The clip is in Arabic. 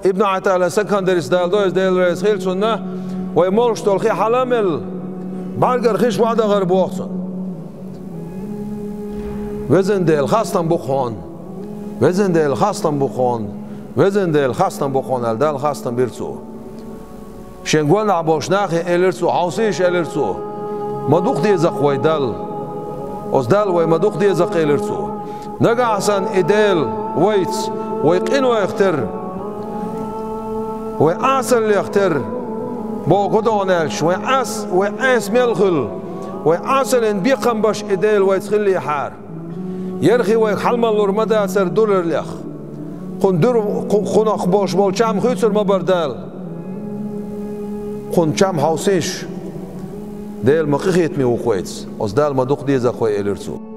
ابن عتالة سكندريس دالدوز دالريس خيلسونا ويمولش تولخي حلامل بعرقر خيش وعدا غرب وقتن وزن ديل خاصتن بخون وزن ديل خاصتن بخون وزن ديل خاصتن بخون الدال خاصتن بيرتسو شنقوان عبوشناخي إلرتسو حوسيش إلرتسو مدوخ دي زق ويدال أصدال وي مدوخ دي زق إلرتسو نقع حسن إدال ويتس ويقين ويختر ويأسل ليختر بو قدونالش ويأس ملخل ويأسل إن بيقم باش إدال ويتخل لي حار يرخي ويحلم اللورمدا سر دولر ليخ قن أخبوش بول شام خيتسر مبردال قن شام حوسيش ديل مقيخيت مي وقويتس أصدال مدوخ دي زق وي إلرتسو